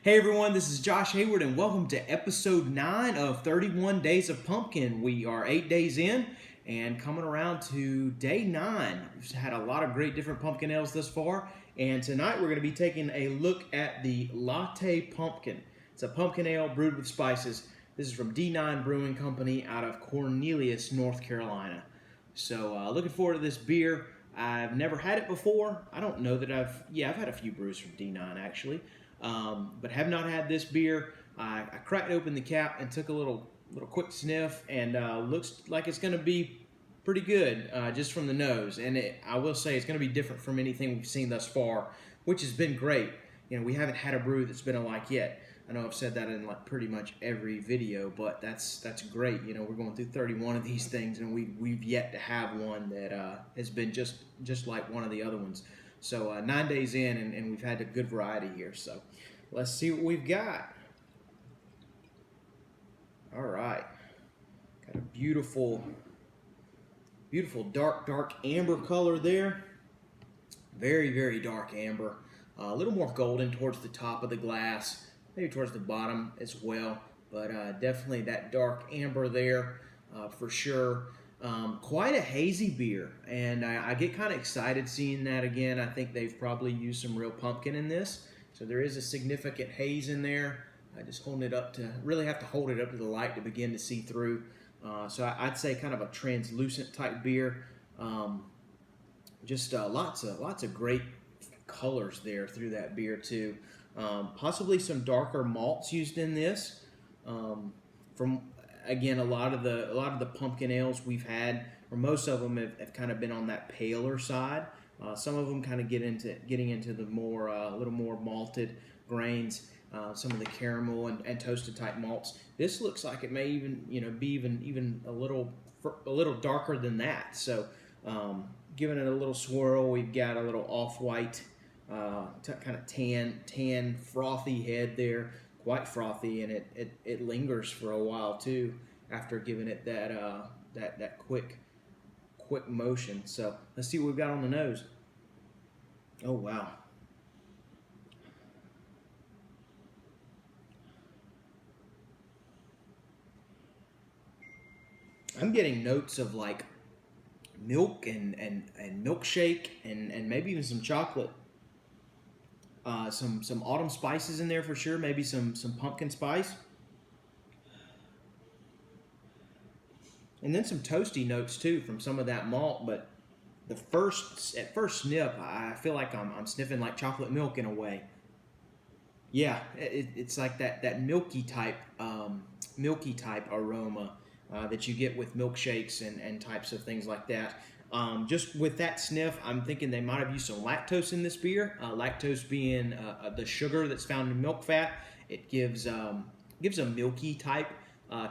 Hey everyone, this is Josh Hayward and welcome to episode 9 of 31 Days of Pumpkin. We are 8 days in and coming around to day 9. We've had a lot of great different pumpkin ales thus far, and tonight we're going to be taking a look at the Latte Pumpkin. It's a pumpkin ale brewed with spices. This is from D9 Brewing Company out of Cornelius, North Carolina. So looking forward to this beer. I've never had it before. I don't know that I've had a few brews from D9 actually. But have not had this beer. I cracked open the cap and took a little quick sniff, and looks like it's going to be pretty good just from the nose. And I will say it's going to be different from anything we've seen thus far, which has been great. You know, we haven't had a brew that's been alike yet. I know I've said that in like pretty much every video, but that's great. You know, we're going through 31 of these things, and we've yet to have one that has been just like one of the other ones. So 9 days in, and we've had a good variety here. So let's see what we've got. All right, got a beautiful dark amber color there. Very dark amber. A little more golden towards the top of the glass, maybe towards the bottom as well. But definitely that dark amber there for sure. Quite a hazy beer, and I get kind of excited seeing that again. I think they've probably used some real pumpkin in this, so there is a significant haze in there. I just really have to hold it up to the light to begin to see through. So I'd say kind of a translucent type beer. Just lots of great colors there through that beer too. Possibly some darker malts used in this. Again, a lot of the pumpkin ales we've had, or most of them have kind of been on that paler side. Some of them kind of getting into the more a little more malted grains. Some of the caramel and toasted type malts. This looks like it may even be even a little darker than that. So giving it a little swirl, we've got a little off-white kind of tan frothy head there. Quite frothy, and it lingers for a while too after giving it that quick motion. So let's see what we've got on the nose. Oh wow. I'm getting notes of like milk and milkshake and maybe even some chocolate. Some autumn spices in there for sure. Maybe some pumpkin spice, and then some toasty notes too from some of that malt. But at first sniff, I feel like I'm sniffing like chocolate milk in a way. Yeah, it's like that milky type aroma that you get with milkshakes and types of things like that. Just with that sniff, I'm thinking they might have used some lactose in this beer. Lactose being the sugar that's found in milk fat. It gives a milky type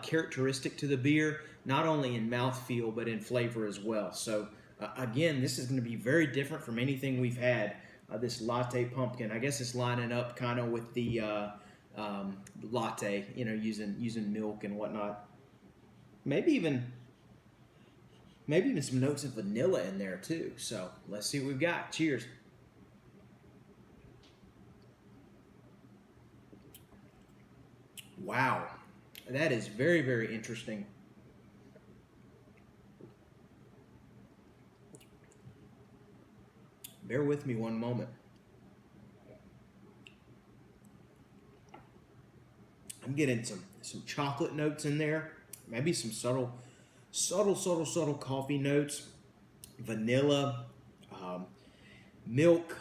characteristic to the beer, not only in mouthfeel but in flavor as well. So again, this is going to be very different from anything we've had. This Latte Pumpkin, I guess it's lining up kind of with the latte, using milk and whatnot. Maybe even some notes of vanilla in there too. So let's see what we've got. Cheers. Wow, that is very interesting. Bear with me one moment. I'm getting some chocolate notes in there. Maybe some subtle coffee notes, vanilla, milk,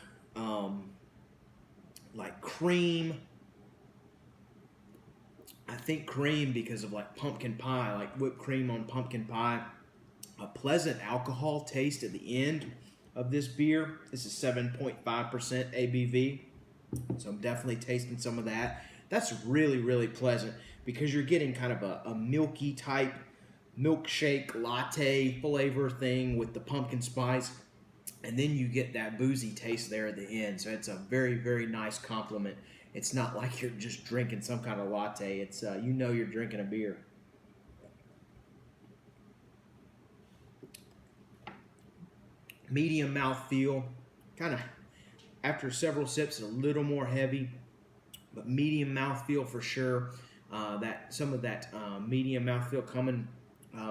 like cream. I think cream because of like pumpkin pie, like whipped cream on pumpkin pie. A pleasant alcohol taste at the end of this beer. This is 7.5% ABV, so I'm definitely tasting some of that. That's really pleasant because you're getting kind of a milky type milkshake latte flavor thing with the pumpkin spice, and then you get that boozy taste there at the end. So it's a very nice compliment. It's not like you're just drinking some kind of latte. It's you're drinking a beer. Medium mouthfeel, kind of after several sips, a little more heavy. but medium mouthfeel for sure. That some of that medium mouthfeel coming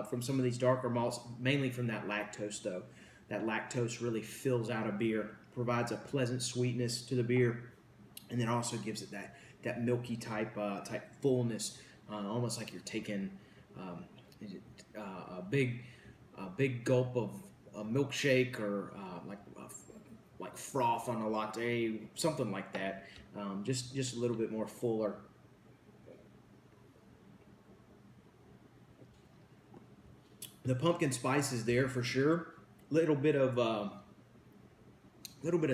from some of these darker malts, mainly from that lactose though. That lactose really fills out a beer, provides a pleasant sweetness to the beer, and then also gives it that milky type fullness, almost like you're taking is it, a big gulp of a milkshake or like froth on a latte, something like that. Just a little bit more fuller. The pumpkin spice is there for sure. Little bit of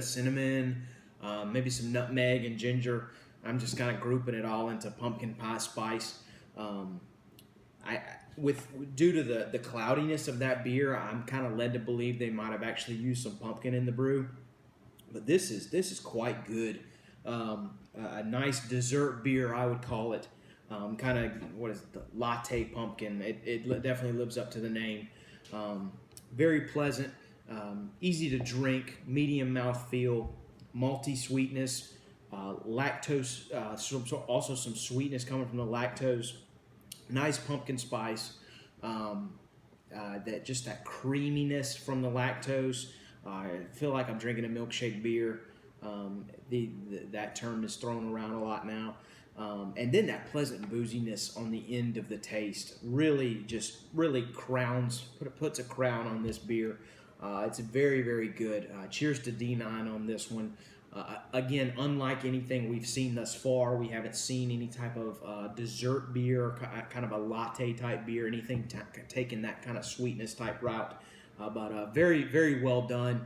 cinnamon, maybe some nutmeg and ginger. I'm just kind of grouping it all into pumpkin pie spice. I with Due to the cloudiness of that beer, I'm kind of led to believe they might have actually used some pumpkin in the brew. But this is quite good. A nice dessert beer, I would call it. Kind of what is it, the latte pumpkin? It definitely lives up to the name. Very pleasant, easy to drink, medium mouth feel, malty sweetness, lactose, also some sweetness coming from the lactose. Nice pumpkin spice. That creaminess from the lactose. I feel like I'm drinking a milkshake beer. That term is thrown around a lot now. And then that pleasant booziness on the end of the taste really puts a crown on this beer. It's very, very good. Cheers to D9 on this one. Again, unlike anything we've seen thus far, we haven't seen any type of dessert beer, kind of a latte type beer, anything taking that kind of sweetness type route. But very, very well done.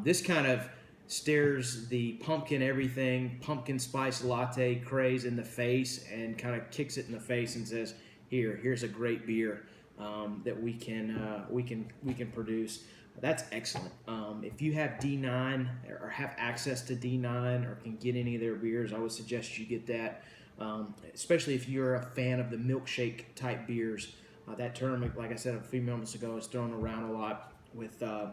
This kind of stares the pumpkin spice latte craze in the face and kind of kicks it in the face and says, here's a great beer that we can produce. That's excellent. If you have D9 or have access to D9 or can get any of their beers, I would suggest you get that, especially if you're a fan of the milkshake type beers. That term, like I said a few moments ago, is thrown around a lot with a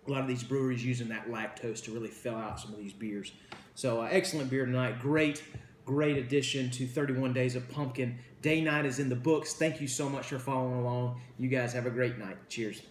lot of these breweries using that lactose to really fill out some of these beers. So excellent beer tonight. Great addition to 31 Days of Pumpkin. Day 9 is in the books. Thank you so much for following along. You guys have a great night. Cheers.